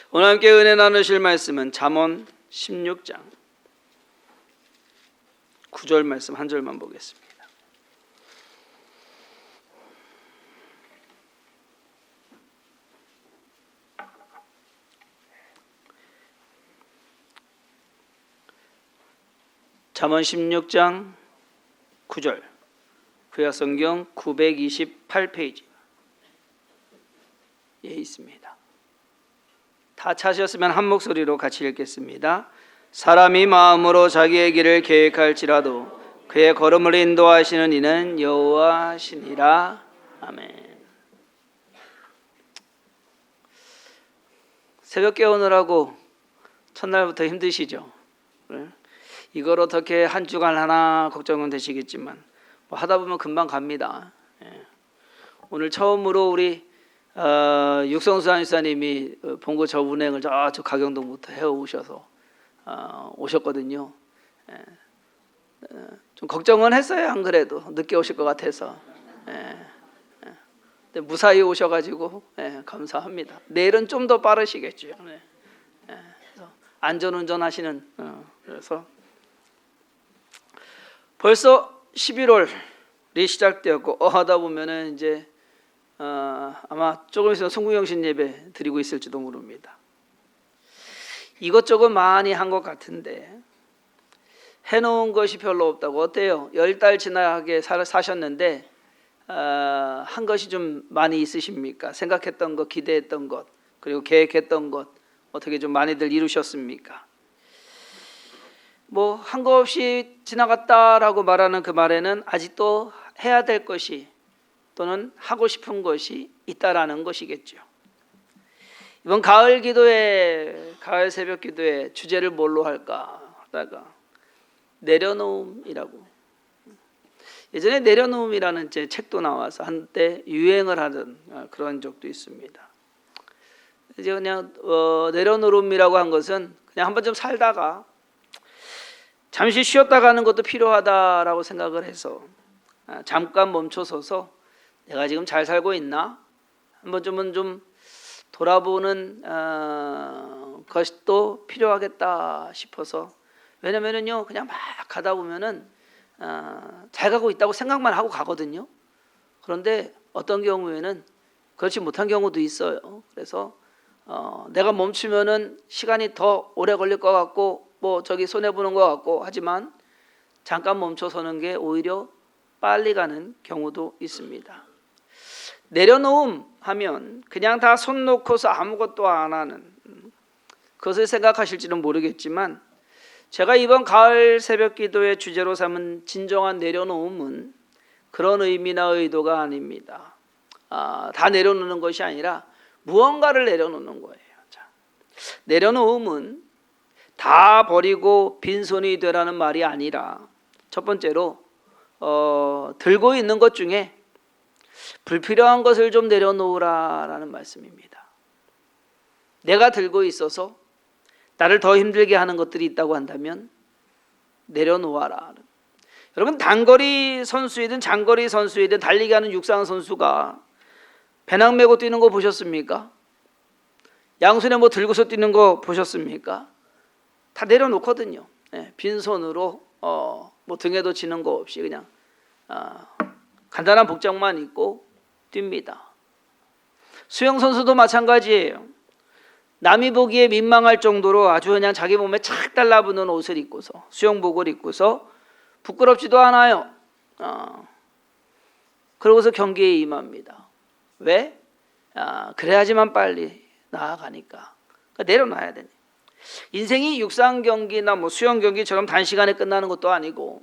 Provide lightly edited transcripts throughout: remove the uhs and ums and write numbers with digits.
오늘 함께 은혜 나누실 말씀은 잠언 16장 9절 말씀 한 절만 보겠습니다. 잠언 16장 9절 구약성경 928페이지에 있습니다. 다 찾으셨으면 한 목소리로 같이 읽겠습니다. 사람이 마음으로 자기의 길을 계획할지라도 그의 걸음을 인도하시는 이는 여호와시니라. 아멘. 새벽 깨우느라고 첫날부터 힘드시죠? 이걸 어떻게 한 주간 하나 걱정은 되시겠지만 뭐 하다 보면 금방 갑니다. 오늘 처음으로 우리 육성수 한의사님이 본고 저 운행을 저쪽 가경동부터 해오셔서 오셨거든요. 좀 걱정은 했어요. 안 그래도 늦게 오실 것 같아서. 근데 무사히 오셔가지고 감사합니다. 내일은 좀 더 빠르시겠죠. 그래서 안전운전하시는 그래서 벌써 11월이 시작되었고 하다 보면은 이제 아마 조금 있으면 송구영신 예배 드리고 있을지도 모릅니다. 이것저것 많이 한 것 같은데 해놓은 것이 별로 없다고. 어때요? 10달 지나게 사셨는데 한 것이 좀 많이 있으십니까? 생각했던 것, 기대했던 것, 그리고 계획했던 것 어떻게 좀 많이들 이루셨습니까? 뭐 한 거 없이 지나갔다라고 말하는 그 말에는 아직도 해야 될 것이 또는 하고 싶은 것이 있다라는 것이겠죠. 이번 가을 기도회, 가을 새벽 기도회 주제를 뭘로 할까 하다가 내려놓음이라고. 예전에 내려놓음이라는 제 책도 나와서 한때 유행을 하던 그런 적도 있습니다. 이제 그냥 내려놓음이라고 한 것은 그냥 한번 좀 살다가 잠시 쉬었다 가는 것도 필요하다라고 생각을 해서 잠깐 멈춰서서 내가 지금 잘 살고 있나? 한번 좀 돌아보는 것이 또 필요하겠다 싶어서. 왜냐면은요, 그냥 막 가다 보면은 잘 가고 있다고 생각만 하고 가거든요. 그런데 어떤 경우에는 그렇지 못한 경우도 있어요. 그래서 내가 멈추면은 시간이 더 오래 걸릴 것 같고 뭐 저기 손해 보는 것 같고 하지만 잠깐 멈춰서는 게 오히려 빨리 가는 경우도 있습니다. 내려놓음 하면 그냥 다 손 놓고서 아무것도 안 하는 그것을 생각하실지는 모르겠지만 제가 이번 가을 새벽 기도의 주제로 삼은 진정한 내려놓음은 그런 의미나 의도가 아닙니다. 다 내려놓는 것이 아니라 무언가를 내려놓는 거예요. 자, 내려놓음은 다 버리고 빈손이 되라는 말이 아니라 첫 번째로 들고 있는 것 중에 불필요한 것을 좀 내려놓으라라는 말씀입니다. 내가 들고 있어서 나를 더 힘들게 하는 것들이 있다고 한다면 내려놓아라. 여러분, 단거리 선수이든 장거리 선수이든 달리기 하는 육상 선수가 배낭 메고 뛰는 거 보셨습니까? 양손에 뭐 들고서 뛰는 거 보셨습니까? 다 내려놓거든요. 빈손으로 뭐 등에도 지는 거 없이 그냥 간단한 복장만 입고 뜁니다. 수영 선수도 마찬가지예요. 남이 보기에 민망할 정도로 아주 그냥 자기 몸에 착 달라붙는 옷을 입고서 수영복을 입고서 부끄럽지도 않아요. 그러고서 경기에 임합니다. 왜? 그래야지만 빨리 나아가니까. 그러니까 내려놔야 되네. 인생이 육상 경기나 뭐 수영 경기처럼 단시간에 끝나는 것도 아니고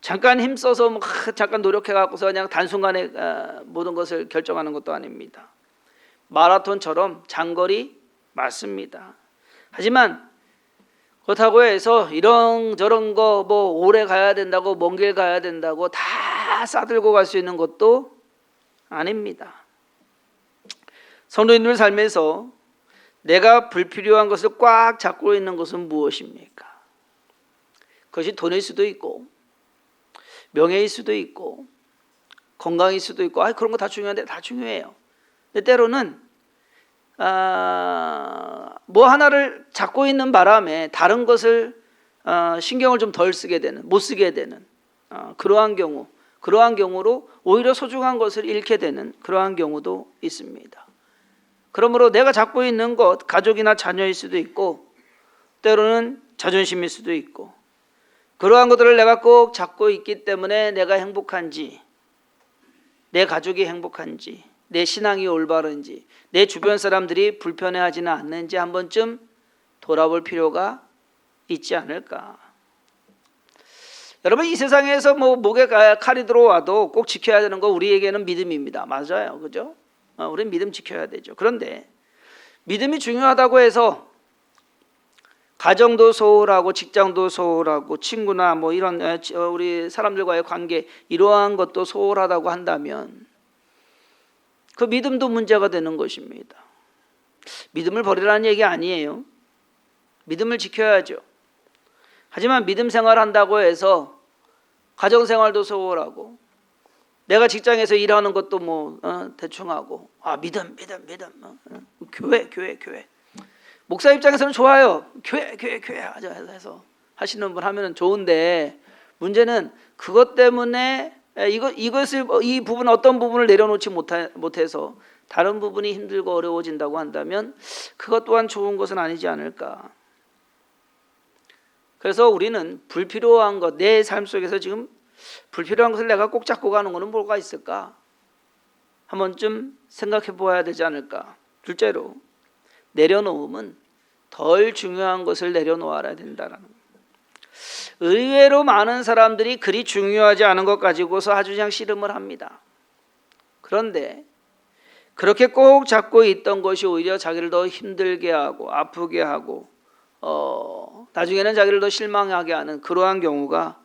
잠깐 힘써서 뭐 잠깐 노력해 갖고서 그냥 단순간에 모든 것을 결정하는 것도 아닙니다. 마라톤처럼 장거리 맞습니다. 하지만 그렇다고 해서 이런저런 거 뭐 오래 가야 된다고 먼 길 가야 된다고 다 싸들고 갈 수 있는 것도 아닙니다. 성도님들 삶에서 내가 불필요한 것을 꽉 잡고 있는 것은 무엇입니까? 그것이 돈일 수도 있고 명예일 수도 있고 건강일 수도 있고 그런 거 다 중요한데 다 중요해요. 근데 때로는 뭐 하나를 잡고 있는 바람에 다른 것을 신경을 좀 덜 쓰게 되는, 못 쓰게 되는 그러한 경우로 오히려 소중한 것을 잃게 되는 그러한 경우도 있습니다. 그러므로 내가 잡고 있는 것, 가족이나 자녀일 수도 있고 때로는 자존심일 수도 있고, 그러한 것들을 내가 꼭 잡고 있기 때문에 내가 행복한지, 내 가족이 행복한지, 내 신앙이 올바른지, 내 주변 사람들이 불편해하지는 않는지 한 번쯤 돌아볼 필요가 있지 않을까. 여러분, 이 세상에서 뭐 목에 칼이 들어와도 꼭 지켜야 되는 거 우리에게는 믿음입니다. 맞아요, 그죠? 우리는 믿음 지켜야 되죠. 그런데 믿음이 중요하다고 해서 가정도 소홀하고 직장도 소홀하고 친구나 뭐 이런 우리 사람들과의 관계 이러한 것도 소홀하다고 한다면 그 믿음도 문제가 되는 것입니다. 믿음을 버리라는 얘기 아니에요. 믿음을 지켜야죠. 하지만 믿음 생활한다고 해서 가정생활도 소홀하고 내가 직장에서 일하는 것도 뭐 대충 하고 믿음 교회 목사 입장에서는 좋아요. 교회 하자 해서 하시는 분 하면은 좋은데, 문제는 그것 때문에 이 부분 어떤 부분을 내려놓지 못해서 다른 부분이 힘들고 어려워진다고 한다면 그것 또한 좋은 것은 아니지 않을까. 그래서 우리는 불필요한 것, 내 삶 속에서 지금 불필요한 것을 내가 꼭 잡고 가는 것은 뭐가 있을까? 한 번쯤 생각해 보아야 되지 않을까. 둘째로, 내려놓음은 덜 중요한 것을 내려놓아야 된다라는 거예요. 의외로 많은 사람들이 그리 중요하지 않은 것 가지고서 아주 그냥 씨름을 합니다. 그런데 그렇게 꼭 잡고 있던 것이 오히려 자기를 더 힘들게 하고 아프게 하고 나중에는 자기를 더 실망하게 하는 그러한 경우가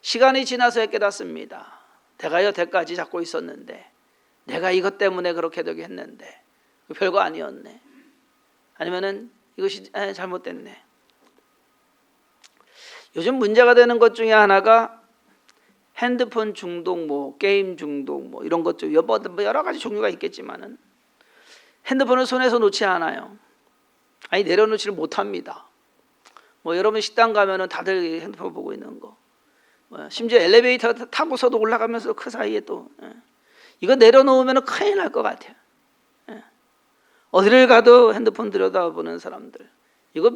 시간이 지나서 깨닫습니다. 내가 여태까지 잡고 있었는데, 내가 이것 때문에 그렇게 되게 했는데 별거 아니었네. 아니면은 이것이 잘못됐네. 요즘 문제가 되는 것 중에 하나가 핸드폰 중독, 게임 중독, 이런 것 중 여러 가지 종류가 있겠지만은 핸드폰을 손에서 놓지 않아요. 내려놓지를 못합니다. 여러분 식당 가면은 다들 핸드폰 보고 있는 거. 심지어 엘리베이터 타고서도 올라가면서 그 사이에 또 이거 내려놓으면 큰일 날 것 같아요. 어디를 가도 핸드폰 들여다보는 사람들. 이거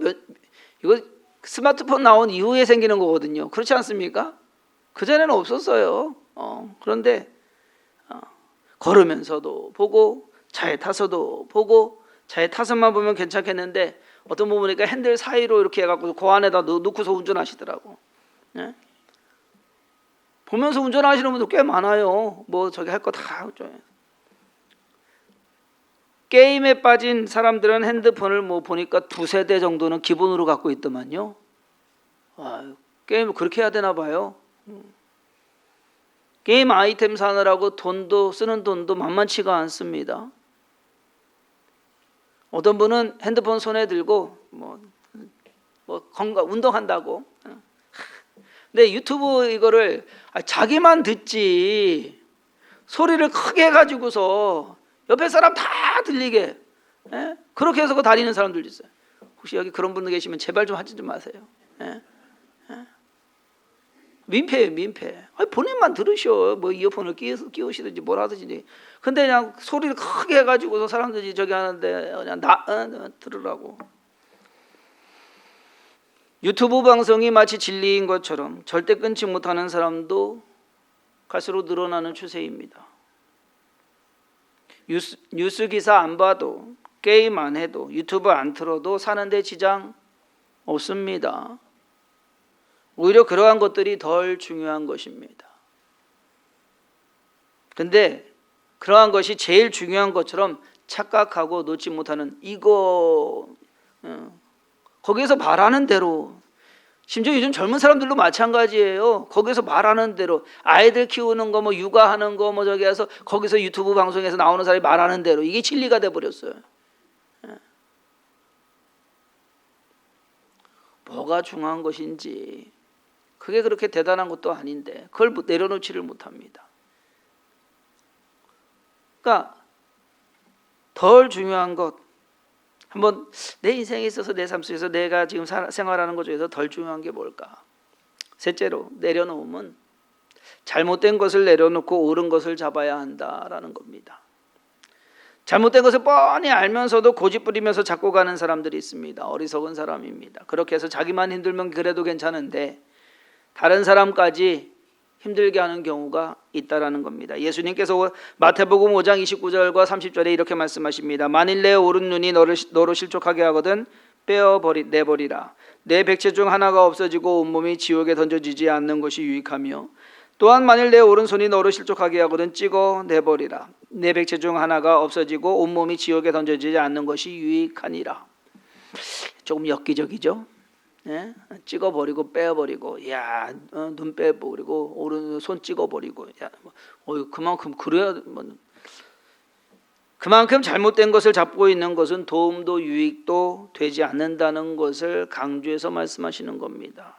스마트폰 나온 이후에 생기는 거거든요. 그렇지 않습니까? 그전에는 없었어요. 그런데 걸으면서도 보고, 차에 타서도 보고, 차에 타서만 보면 괜찮겠는데 어떤 분 보니까 핸들 사이로 이렇게 해갖고 그 안에다 넣고서 운전하시더라고. 네? 보면서 운전하시는 분도 꽤 많아요. 저기 할 거 다 하죠. 게임에 빠진 사람들은 핸드폰을 보니까 2-3대 정도는 기본으로 갖고 있더만요. 게임을 그렇게 해야 되나 봐요. 게임 아이템 사느라고 쓰는 돈도 만만치가 않습니다. 어떤 분은 핸드폰 손에 들고 건강 운동한다고. 근데 유튜브 이거를 자기만 듣지 소리를 크게 해가지고서 옆에 사람 다 들리게 그렇게 해서 다니는 사람들도 있어요. 혹시 여기 그런 분들 계시면 제발 좀 하지 좀 마세요. 민폐예요, 민폐. 본인만 들으셔. 이어폰을 끼우시든지 뭘 하든지. 근데 그냥 소리를 크게 해가지고서 사람들이 저기 하는데 그냥 들으라고. 유튜브 방송이 마치 진리인 것처럼 절대 끊지 못하는 사람도 갈수록 늘어나는 추세입니다. 뉴스 기사 안 봐도, 게임 안 해도, 유튜브 안 틀어도 사는데 지장 없습니다. 오히려 그러한 것들이 덜 중요한 것입니다. 근데 그러한 것이 제일 중요한 것처럼 착각하고 놓지 못하는 거기에서 말하는 대로, 심지어 요즘 젊은 사람들도 마찬가지예요. 거기서 말하는 대로 아이들 키우는 거 육아하는 거 저기 해서 거기서 유튜브 방송에서 나오는 사람이 말하는 대로 이게 진리가 돼 버렸어요. 뭐가 중요한 것인지, 그게 그렇게 대단한 것도 아닌데 그걸 내려놓지를 못합니다. 그러니까 덜 중요한 것, 한번 내 인생에 있어서 내 삶 속에서 내가 지금 생활하는 것 중에서 덜 중요한 게 뭘까? 셋째로 내려놓음은 잘못된 것을 내려놓고 옳은 것을 잡아야 한다라는 겁니다. 잘못된 것을 뻔히 알면서도 고집 부리면서 잡고 가는 사람들이 있습니다. 어리석은 사람입니다. 그렇게 해서 자기만 힘들면 그래도 괜찮은데 다른 사람까지 힘들게 하는 경우가 있다라는 겁니다. 예수님께서 마태복음 5장 29절과 30절에 이렇게 말씀하십니다. 만일 내 오른 눈이 너로 실족하게 하거든 내버리라. 내 백체 중 하나가 없어지고 온몸이 지옥에 던져지지 않는 것이 유익하며 또한 만일 내 오른손이 너로 실족하게 하거든 찍어 내버리라. 내 백체 중 하나가 없어지고 온몸이 지옥에 던져지지 않는 것이 유익하니라. 조금 엽기적이죠. 예? 찍어버리고 빼버리고, 눈 빼버리고 오른손 찍어버리고, 그만큼 그래야 그만큼 잘못된 것을 잡고 있는 것은 도움도 유익도 되지 않는다는 것을 강조해서 말씀하시는 겁니다.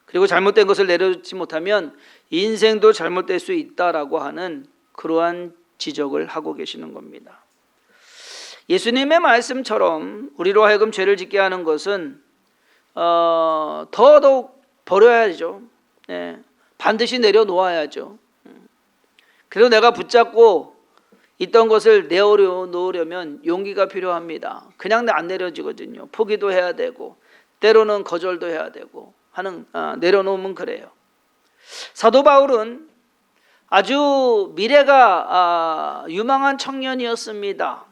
그리고 잘못된 것을 내려놓지 못하면 인생도 잘못될 수 있다라고 하는 그러한 지적을 하고 계시는 겁니다. 예수님의 말씀처럼 우리로 하여금 죄를 짓게 하는 것은 더더욱 버려야죠. 반드시 내려놓아야죠. 그래서 내가 붙잡고 있던 것을 내려놓으려면 용기가 필요합니다. 그냥 안 내려지거든요. 포기도 해야 되고 때로는 거절도 해야 되고 하는 내려놓으면 그래요. 사도 바울은 아주 미래가 유망한 청년이었습니다.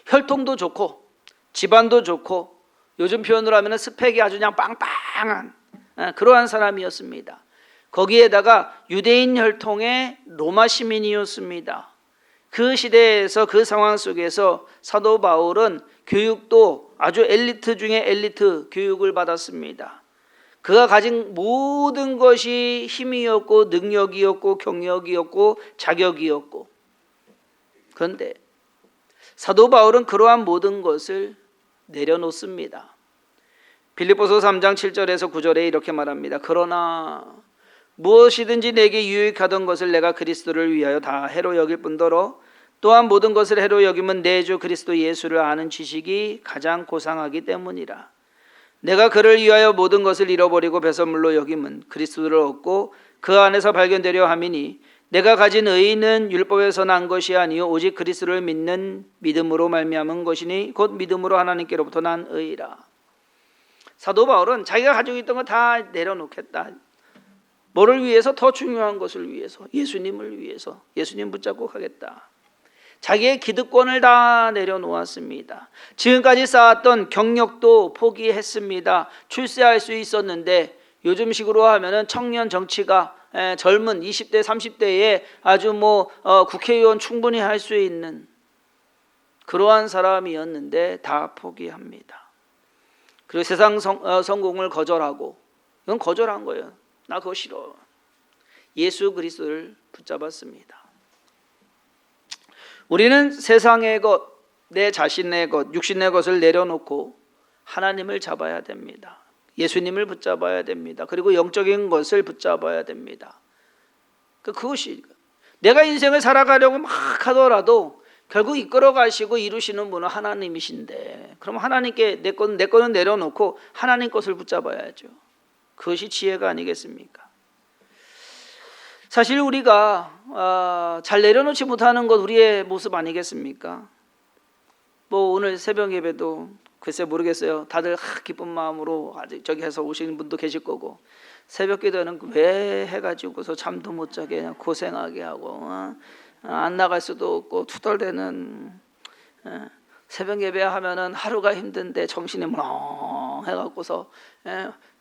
혈통도 좋고 집안도 좋고 요즘 표현으로 하면 스펙이 아주 그냥 빵빵한 그러한 사람이었습니다. 거기에다가 유대인 혈통의 로마 시민이었습니다. 그 시대에서 그 상황 속에서 사도 바울은 교육도 아주 엘리트 중에 엘리트 교육을 받았습니다. 그가 가진 모든 것이 힘이었고 능력이었고 경력이었고 자격이었고, 그런데 사도 바울은 그러한 모든 것을 내려놓습니다. 빌립보서 3장 7절에서 9절에 이렇게 말합니다. 그러나 무엇이든지 내게 유익하던 것을 내가 그리스도를 위하여 다 해로 여길 뿐더러 또한 모든 것을 해로 여김은 내 주 그리스도 예수를 아는 지식이 가장 고상하기 때문이라. 내가 그를 위하여 모든 것을 잃어버리고 배설물로 여김은 그리스도를 얻고 그 안에서 발견되려 함이니 내가 가진 의는 율법에서 난 것이 아니요 오직 그리스도를 믿는 믿음으로 말미암은 것이니 곧 믿음으로 하나님께로부터 난 의라. 사도 바울은 자기가 가지고 있던 거 다 내려놓겠다. 뭐를 위해서? 더 중요한 것을 위해서, 예수님을 위해서, 예수님 붙잡고 가겠다. 자기의 기득권을 다 내려놓았습니다. 지금까지 쌓았던 경력도 포기했습니다. 출세할 수 있었는데 요즘식으로 하면은 청년 정치가 젊은 20대 30대에 아주 국회의원 충분히 할 수 있는 그러한 사람이었는데 다 포기합니다. 그리고 세상 성공을 거절하고, 이건 거절한 거예요. 나 그거 싫어. 예수 그리스도를 붙잡았습니다. 우리는 세상의 것, 내 자신의 것, 육신의 것을 내려놓고 하나님을 잡아야 됩니다. 예수님을 붙잡아야 됩니다. 그리고 영적인 것을 붙잡아야 됩니다. 그것이 내가 인생을 살아가려고 막 하더라도 결국 이끌어 가시고 이루시는 분은 하나님이신데, 그럼 하나님께 내 거는 내려놓고 하나님 것을 붙잡아야죠. 그것이 지혜가 아니겠습니까? 사실 우리가 잘 내려놓지 못하는 것 우리의 모습 아니겠습니까? 오늘 새벽 예배도 글쎄 모르겠어요. 다들 기쁜 마음으로 아직 저기 해서 오시는 분도 계실 거고, 새벽 기도는 왜 해가지고서 잠도 못 자게 그냥 고생하게 하고 안 나갈 수도 없고 투덜대는 새벽 예배 하면은 하루가 힘든데 정신이 멍 해갖고서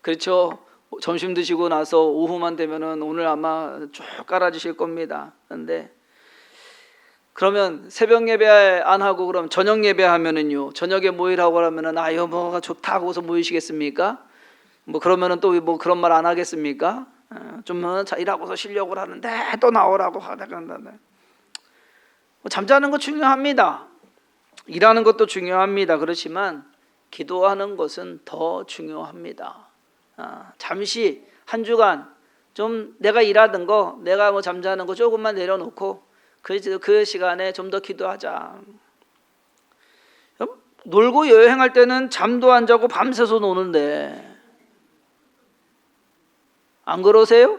그렇죠. 점심 드시고 나서 오후만 되면은 오늘 아마 쭉 깔아주실 겁니다. 그런데 그러면 새벽 예배 안 하고 그럼 저녁 예배 하면은요, 저녁에 모이라고 하면은 여보가 좋다 하고서 모이시겠습니까? 그러면은 또 그런 말 안 하겠습니까? 좀 일하고서 쉬려고 하는데 또 나오라고 하다가 잠자는 거 중요합니다. 일하는 것도 중요합니다. 그렇지만 기도하는 것은 더 중요합니다. 잠시 한 주간 좀 내가 일하던 거, 내가 잠자는 거 조금만 내려놓고 그 시간에 좀 더 기도하자. 놀고 여행할 때는 잠도 안 자고 밤새서 노는데 안 그러세요?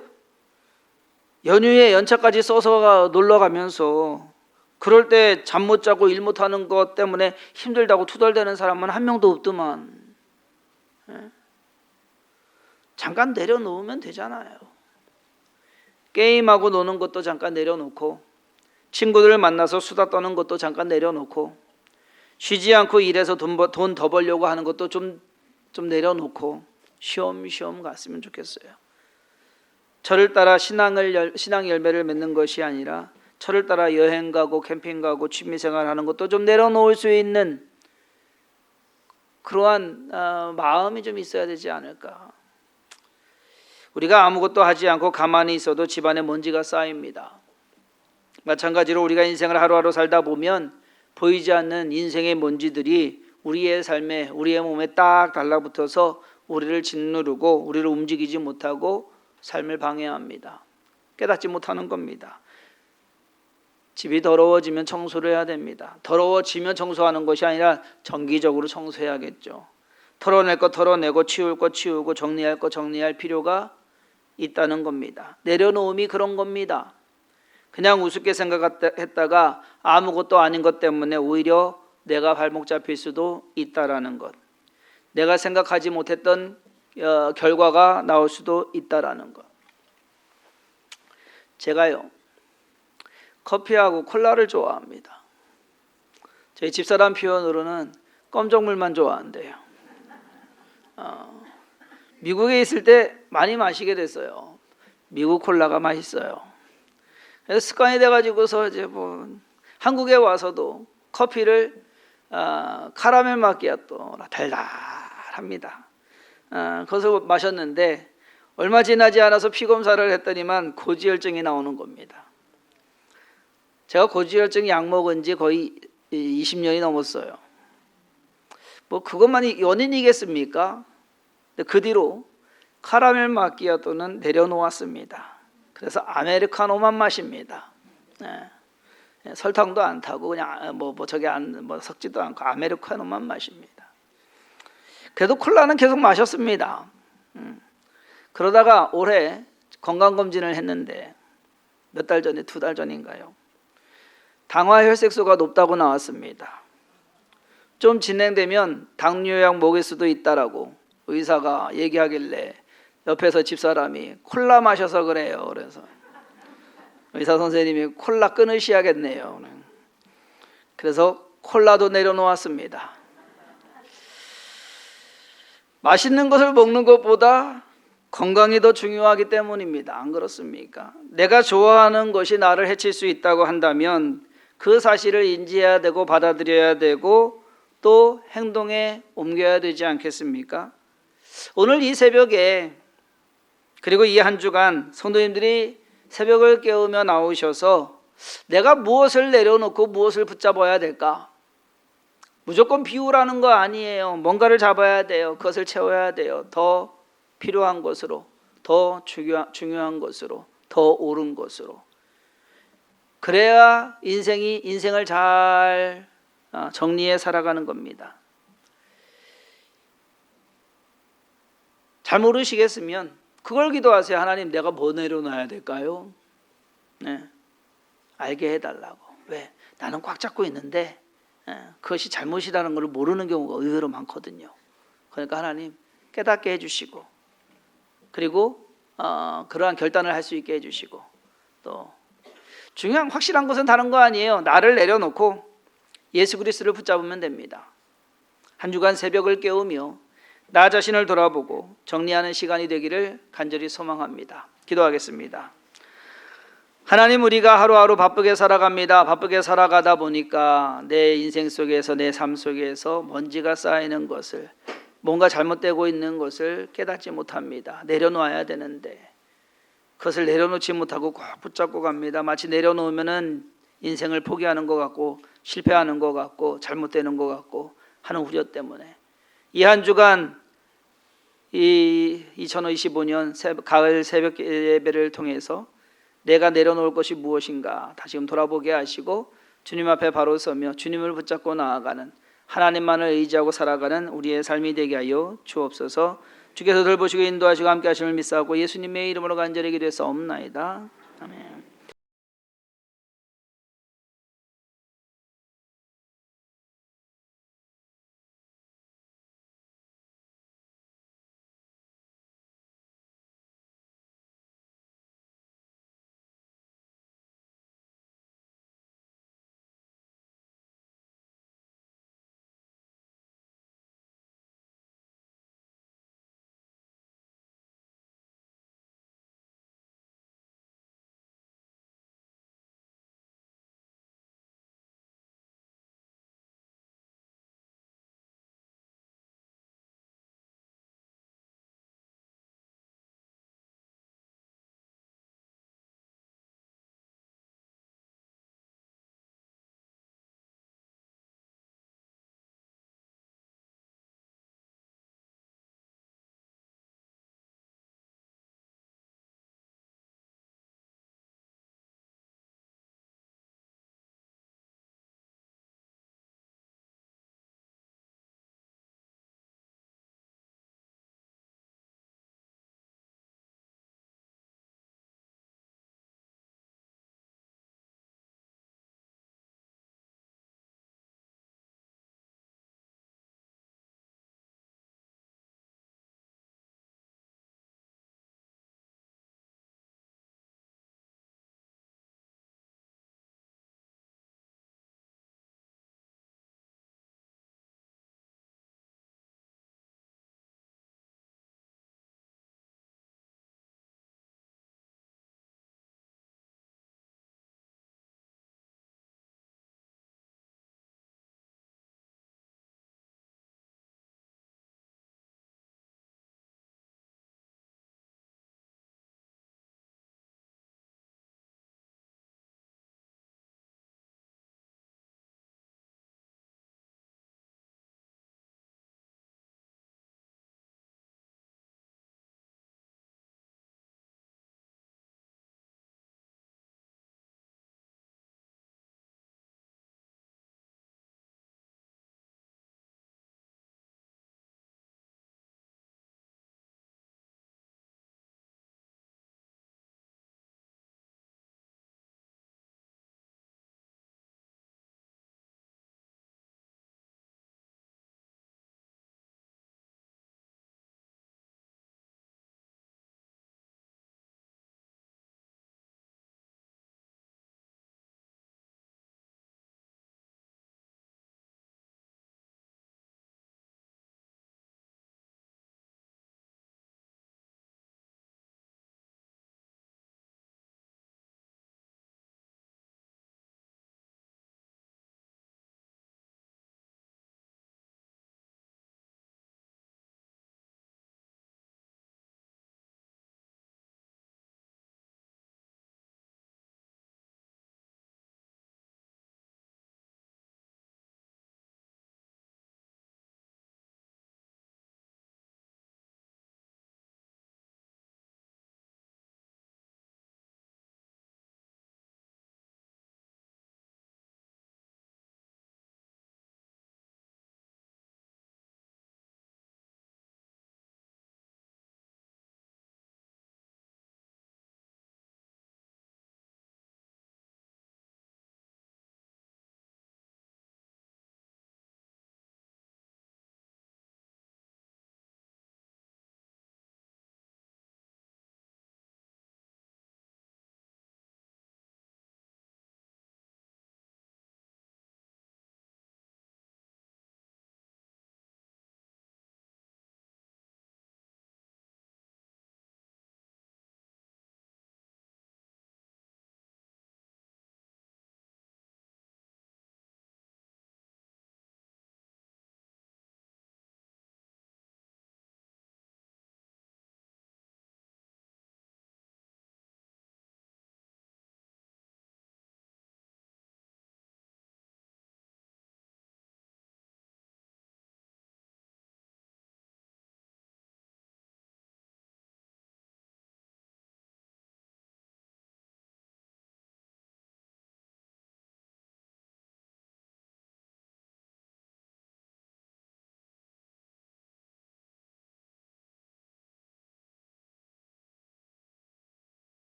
연휴에 연차까지 써서 놀러 가면서 그럴 때 잠 못 자고 일 못 하는 것 때문에 힘들다고 투덜대는 사람은 한 명도 없더만. 잠깐 내려놓으면 되잖아요. 게임하고 노는 것도 잠깐 내려놓고, 친구들을 만나서 수다 떠는 것도 잠깐 내려놓고, 쉬지 않고 일해서 돈 더 벌려고 하는 것도 좀 내려놓고 쉬엄쉬엄 갔으면 좋겠어요. 철을 따라 신앙 열매를 맺는 것이 아니라 철을 따라 여행 가고 캠핑 가고 취미생활 하는 것도 좀 내려놓을 수 있는 그러한 마음이 좀 있어야 되지 않을까. 우리가 아무것도 하지 않고 가만히 있어도 집안에 먼지가 쌓입니다. 마찬가지로 우리가 인생을 하루하루 살다 보면 보이지 않는 인생의 먼지들이 우리의 삶에, 우리의 몸에 딱 달라붙어서 우리를 짓누르고 우리를 움직이지 못하고 삶을 방해합니다. 깨닫지 못하는 겁니다. 집이 더러워지면 청소를 해야 됩니다. 더러워지면 청소하는 것이 아니라 정기적으로 청소해야겠죠. 털어낼 거 털어내고 치울 거 치우고 정리할 거 정리할 필요가 있다는 겁니다. 내려놓음이 그런 겁니다. 그냥 우습게 생각했다가 아무것도 아닌 것 때문에 오히려 내가 발목 잡힐 수도 있다라는 것. 내가 생각하지 못했던 결과가 나올 수도 있다라는 것. 제가요, 커피하고 콜라를 좋아합니다. 저희 집사람 표현으로는 검정물만 좋아한대요. 미국에 있을 때 많이 마시게 됐어요. 미국 콜라가 맛있어요. 그래서 습관이 돼가지고서 이제 뭐 한국에 와서도 커피를 카라멜 마키아토라 달달합니다. 그것을 마셨는데 얼마 지나지 않아서 피 검사를 했더니만 고지혈증이 나오는 겁니다. 제가 고지혈증 약 먹은 지 거의 20년이 넘었어요. 뭐 그것만이 원인이겠습니까? 근데 그 뒤로 카라멜 마키아토는 내려놓았습니다. 그래서 아메리카노만 마십니다. 설탕도 안 타고 그냥 섞지도 않고 아메리카노만 마십니다. 그래도 콜라는 계속 마셨습니다. 그러다가 올해 건강검진을 했는데 몇 달 전에 2달 전인가요? 당화혈색소가 높다고 나왔습니다. 좀 진행되면 당뇨약 먹일 수도 있다라고 의사가 얘기하길래 옆에서 집사람이 콜라 마셔서 그래요. 그래서 의사 선생님이 콜라 끊으셔야겠네요. 그래서 콜라도 내려놓았습니다. 맛있는 것을 먹는 것보다 건강이 더 중요하기 때문입니다. 안 그렇습니까? 내가 좋아하는 것이 나를 해칠 수 있다고 한다면 그 사실을 인지해야 되고 받아들여야 되고 또 행동에 옮겨야 되지 않겠습니까? 오늘 이 새벽에 그리고 이 한 주간 성도님들이 새벽을 깨우며 나오셔서 내가 무엇을 내려놓고 무엇을 붙잡아야 될까? 무조건 비우라는 거 아니에요. 뭔가를 잡아야 돼요. 그것을 채워야 돼요. 더 필요한 것으로, 더 중요한 것으로, 더 옳은 것으로. 그래야 인생을 잘 정리해 살아가는 겁니다. 잘 모르시겠으면 그걸 기도하세요. 하나님, 내가 뭐 내려놔야 될까요? 네, 알게 해달라고. 왜? 나는 꽉 잡고 있는데 그것이 잘못이라는 걸 모르는 경우가 의외로 많거든요. 그러니까 하나님 깨닫게 해주시고 그리고 그러한 결단을 할 수 있게 해주시고 또 중요한 확실한 것은 다른 거 아니에요. 나를 내려놓고 예수 그리스도를 붙잡으면 됩니다. 한 주간 새벽을 깨우며 나 자신을 돌아보고 정리하는 시간이 되기를 간절히 소망합니다. 기도하겠습니다. 하나님, 우리가 하루하루 바쁘게 살아갑니다. 바쁘게 살아가다 보니까 내 인생 속에서 내 삶 속에서 먼지가 쌓이는 것을 뭔가 잘못되고 있는 것을 깨닫지 못합니다. 내려놓아야 되는데 그것을 내려놓지 못하고 꼭 붙잡고 갑니다. 마치 내려놓으면은 인생을 포기하는 것 같고 실패하는 것 같고 잘못되는 것 같고 하는 우려 때문에 이 한 주간 이 2025년 가을 새벽 예배를 통해서 내가 내려놓을 것이 무엇인가 다시금 돌아보게 하시고 주님 앞에 바로 서며 주님을 붙잡고 나아가는 하나님만을 의지하고 살아가는 우리의 삶이 되게 하여 주옵소서. 주께서 돌보시고 인도하시고 함께 하심을 믿사오고 예수님의 이름으로 간절히 기도했사옵나이다. 아멘.